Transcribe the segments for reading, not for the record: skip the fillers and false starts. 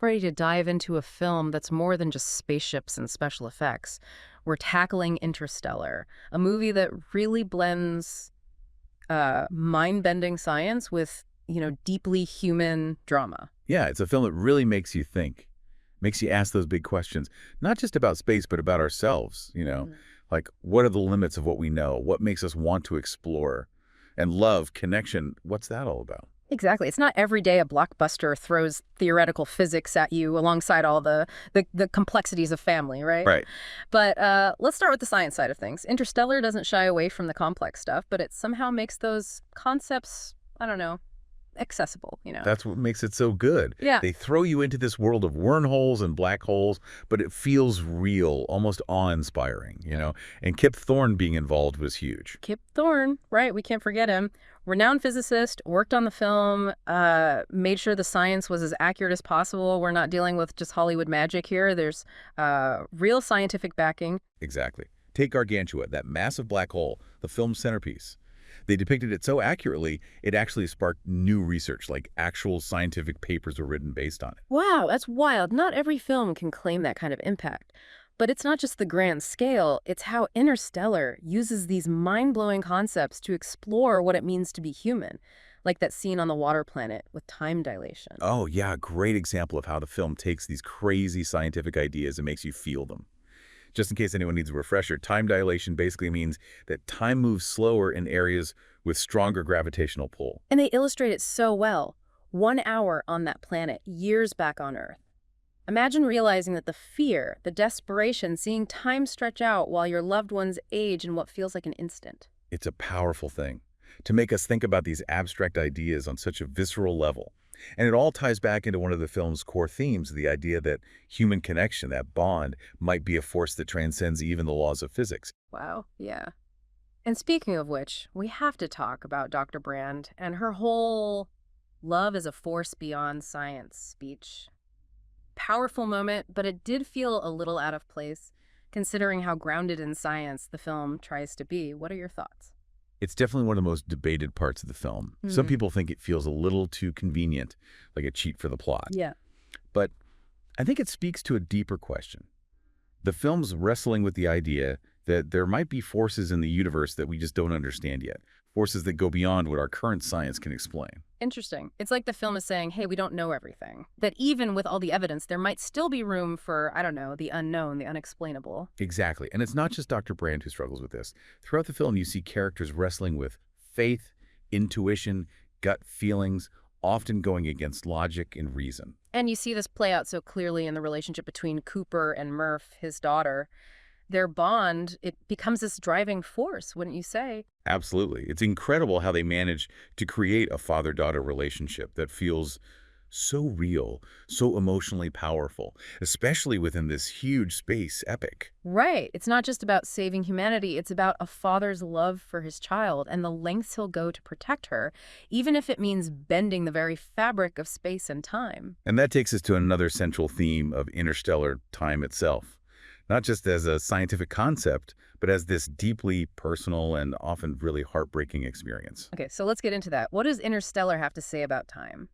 ready to dive into a film that's more than just spaceships and special effects. We're tackling Interstellar, a movie that really blends mind-bending science with, deeply human drama. Yeah, it's a film that really makes you think, makes you ask those big questions, not just about space, but about ourselves, Mm. like what are the limits of what we know? What makes us want to explore? And love, connection, what's that all about? Exactly. It's not every day a blockbuster throws theoretical physics at you alongside all the complexities of family, right? Right. But let's start with the science side of things. Interstellar doesn't shy away from the complex stuff, but it somehow makes those concepts, I don't know, accessible. That's what makes it so good. Yeah. They throw you into this world of wormholes and black holes, but it feels real, almost awe-inspiring. And Kip Thorne being involved was huge. Kip Thorne, right? We can't forget him. Renowned physicist, worked on the film, made sure the science was as accurate as possible. We're not dealing with just Hollywood magic here. There's real scientific backing. Exactly. Take Gargantua, that massive black hole, the film's centerpiece. They depicted it so accurately, it actually sparked new research, like actual scientific papers were written based on it. Wow, that's wild. Not every film can claim that kind of impact. But it's not just the grand scale, it's how Interstellar uses these mind-blowing concepts to explore what it means to be human, like that scene on the water planet with time dilation. Oh, yeah, great example of how the film takes these crazy scientific ideas and makes you feel them. Just in case anyone needs a refresher, time dilation basically means that time moves slower in areas with stronger gravitational pull. And they illustrate it so well. 1 hour on that planet, years back on Earth. Imagine realizing that the fear, the desperation, seeing time stretch out while your loved ones age in what feels like an instant. It's a powerful thing to make us think about these abstract ideas on such a visceral level. And it all ties back into one of the film's core themes, the idea that human connection, that bond, might be a force that transcends even the laws of physics. Wow, yeah. And speaking of which, we have to talk about Dr. Brand and her whole love is a force beyond science speech. Powerful moment, but it did feel a little out of place, considering how grounded in science the film tries to be. What are your thoughts? It's definitely one of the most debated parts of the film. Some people think it feels a little too convenient, like a cheat for the plot. Yeah. But I think it speaks to a deeper question. The film's wrestling with the idea that there might be forces in the universe that we just don't understand yet, forces that go beyond what our current science can explain. Interesting. It's like the film is saying, hey, we don't know everything. That even with all the evidence, there might still be room for, I don't know, the unknown, the unexplainable. Exactly. And it's not just Dr. Brand who struggles with this. Throughout the film, you see characters wrestling with faith, intuition, gut feelings, often going against logic and reason. And you see this play out so clearly in the relationship between Cooper and Murph, his daughter. Their bond, it becomes this driving force, wouldn't you say? Absolutely. It's incredible how they manage to create a father-daughter relationship that feels so real, so emotionally powerful, especially within this huge space epic. Right. It's not just about saving humanity. It's about a father's love for his child and the lengths he'll go to protect her, even if it means bending the very fabric of space and time. And that takes us to another central theme of interstellar time itself. Not just as a scientific concept, but as this deeply personal and often really heartbreaking experience. Okay, so let's get into that. What does Interstellar have to say about time?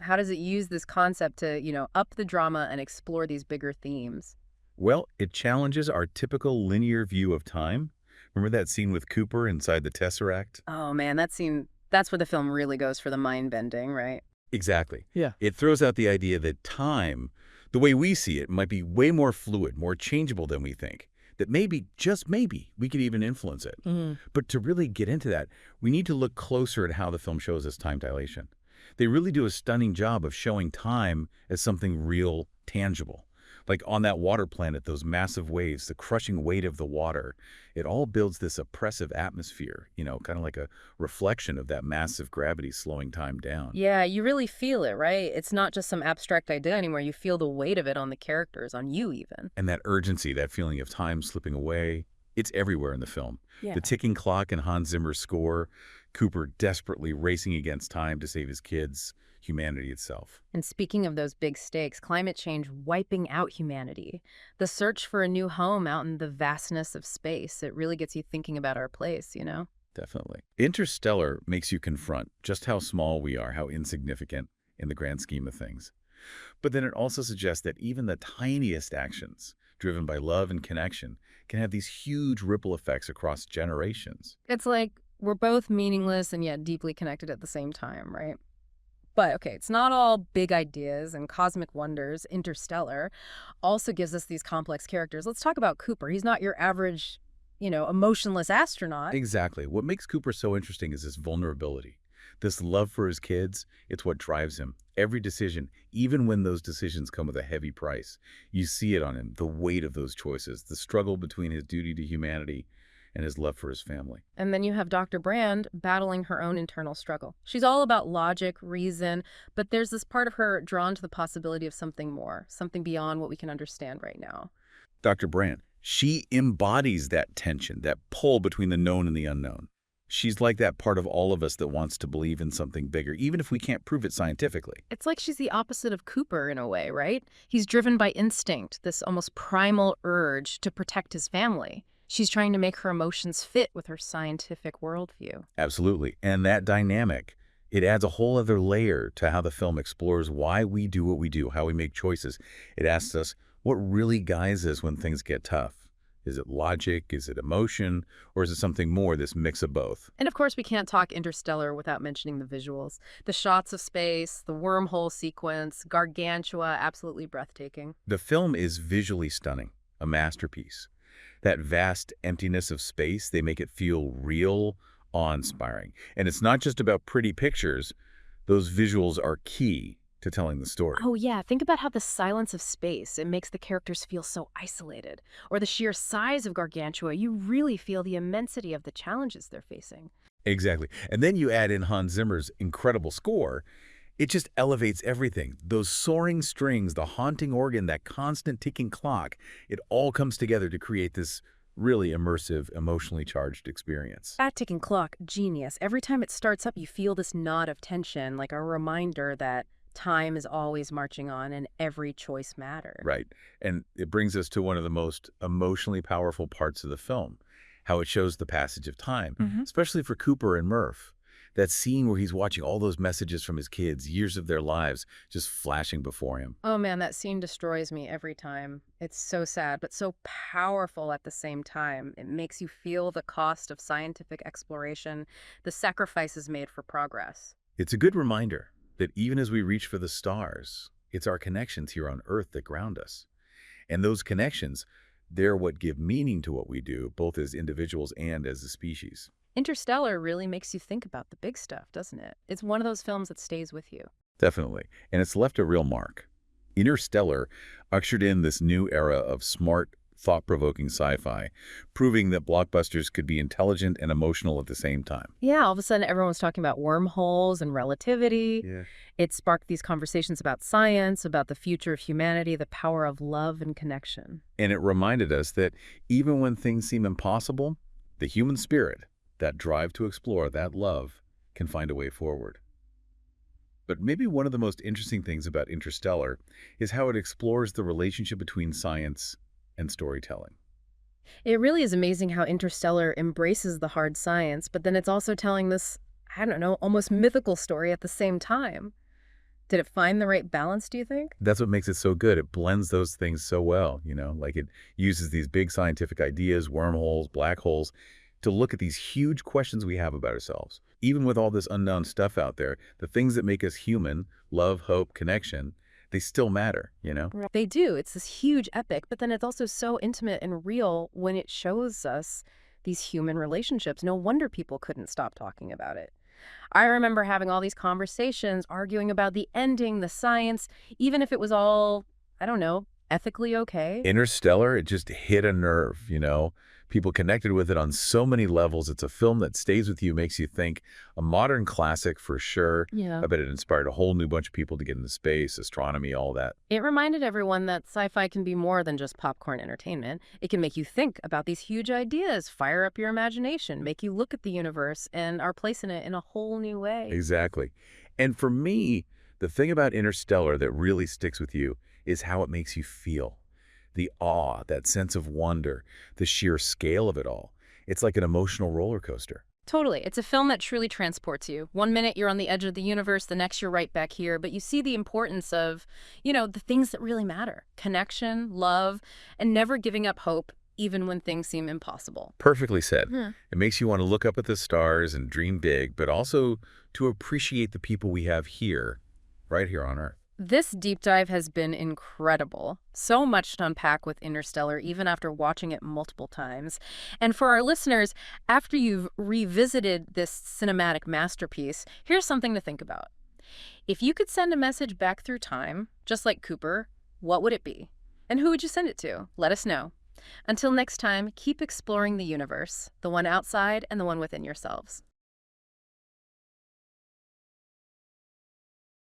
How does it use this concept to, up the drama and explore these bigger themes? Well, it challenges our typical linear view of time. Remember that scene with Cooper inside the Tesseract? Oh man, that scene, that's where the film really goes for the mind bending, right? Exactly. Yeah. It throws out the idea that time, the way we see it, might be way more fluid, more changeable than we think. That maybe, just maybe, we could even influence it. But to really get into that, we need to look closer at how the film shows us time dilation. They really do a stunning job of showing time as something real, tangible. Like on that water planet, those massive waves, the crushing weight of the water, it all builds this oppressive atmosphere, kind of like a reflection of that massive gravity slowing time down. Yeah, you really feel it, right? It's not just some abstract idea anymore. You feel the weight of it on the characters, on you even. And that urgency, that feeling of time slipping away, it's everywhere in the film. Yeah. The ticking clock in Hans Zimmer's score, Cooper desperately racing against time to save his kids, humanity itself. And speaking of those big stakes, climate change wiping out humanity, the search for a new home out in the vastness of space, it really gets you thinking about our place, Definitely. Interstellar makes you confront just how small we are, how insignificant in the grand scheme of things. But then it also suggests that even the tiniest actions, driven by love and connection, can have these huge ripple effects across generations. It's like we're both meaningless and yet deeply connected at the same time, right? But okay, it's not all big ideas and cosmic wonders. Interstellar also gives us these complex characters. Let's talk about Cooper. He's not your average, emotionless astronaut. Exactly. What makes Cooper so interesting is his vulnerability. This love for his kids, it's what drives him. Every decision, even when those decisions come with a heavy price, you see it on him, the weight of those choices, the struggle between his duty to humanity and his love for his family. And then you have Dr. Brand battling her own internal struggle. She's all about logic, reason, but there's this part of her drawn to the possibility of something more, something beyond what we can understand right now. Dr. Brandt, she embodies that tension, that pull between the known and the unknown. She's like that part of all of us that wants to believe in something bigger, even if we can't prove it scientifically. It's like she's the opposite of Cooper in a way, right? He's driven by instinct, this almost primal urge to protect his family. She's trying to make her emotions fit with her scientific worldview. Absolutely. And that dynamic, it adds a whole other layer to how the film explores why we do what we do, how we make choices. It asks us what really guides us when things get tough. Is it logic? Is it emotion? Or is it something more, this mix of both? And of course, we can't talk Interstellar without mentioning the visuals. The shots of space, the wormhole sequence, Gargantua, absolutely breathtaking. The film is visually stunning, a masterpiece. That vast emptiness of space, they make it feel real, awe-inspiring. And it's not just about pretty pictures. Those visuals are key to telling the story. Oh yeah, think about how the silence of space, it makes the characters feel so isolated. Or the sheer size of Gargantua, you really feel the immensity of the challenges they're facing. Exactly. And then you add in Hans Zimmer's incredible score. It just elevates everything. Those soaring strings, the haunting organ, that constant ticking clock, it all comes together to create this really immersive, emotionally charged experience. That ticking clock, genius. Every time it starts up, you feel this knot of tension, like a reminder that time is always marching on and every choice matters. Right. And it brings us to one of the most emotionally powerful parts of the film, how it shows the passage of time, especially for Cooper and Murph. That scene where he's watching all those messages from his kids, years of their lives, just flashing before him. Oh man, that scene destroys me every time. It's so sad, but so powerful at the same time. It makes you feel the cost of scientific exploration, the sacrifices made for progress. It's a good reminder that even as we reach for the stars, it's our connections here on Earth that ground us. And those connections, they're what give meaning to what we do, both as individuals and as a species. Interstellar really makes you think about the big stuff, doesn't it? It's one of those films that stays with you. Definitely. And it's left a real mark. Interstellar ushered in this new era of smart, thought-provoking sci-fi, proving that blockbusters could be intelligent and emotional at the same time. Yeah, all of a sudden everyone was talking about wormholes and relativity. Yeah. It sparked these conversations about science, about the future of humanity, the power of love and connection. And it reminded us that even when things seem impossible, the human spirit, that drive to explore, that love, can find a way forward. But maybe one of the most interesting things about Interstellar is how it explores the relationship between science and storytelling. It really is amazing how Interstellar embraces the hard science, but then it's also telling this, I don't know, almost mythical story at the same time. Did it find the right balance, do you think? That's what makes it so good. It blends those things so well, like it uses these big scientific ideas, wormholes, black holes, to look at these huge questions we have about ourselves. Even with all this unknown stuff out there, the things that make us human, love, hope, connection, they still matter. Right. They do. It's this huge epic, but then it's also so intimate and real when it shows us these human relationships. No wonder people couldn't stop talking about it. I remember having all these conversations, arguing about the ending, the science, even if it was all, I don't know, ethically okay. Interstellar, it just hit a nerve. People connected with it on so many levels. It's a film that stays with you, makes you think. A modern classic for sure. Yeah. I bet it inspired a whole new bunch of people to get into space, astronomy, all that. It reminded everyone that sci-fi can be more than just popcorn entertainment. It can make you think about these huge ideas, fire up your imagination, make you look at the universe and our place in it in a whole new way. Exactly. And for me, the thing about Interstellar that really sticks with you is how it makes you feel. The awe, that sense of wonder, the sheer scale of it all. It's like an emotional roller coaster. Totally. It's a film that truly transports you. One minute you're on the edge of the universe, the next you're right back here, but you see the importance of, the things that really matter. Connection, love, and never giving up hope, even when things seem impossible. Perfectly said. Hmm. It makes you want to look up at the stars and dream big, but also to appreciate the people we have here, right here on Earth. This deep dive has been incredible. So much to unpack with Interstellar, even after watching it multiple times. And for our listeners, after you've revisited this cinematic masterpiece, here's something to think about. If you could send a message back through time, just like Cooper, what would it be? And who would you send it to? Let us know. Until next time, keep exploring the universe, the one outside and the one within yourselves.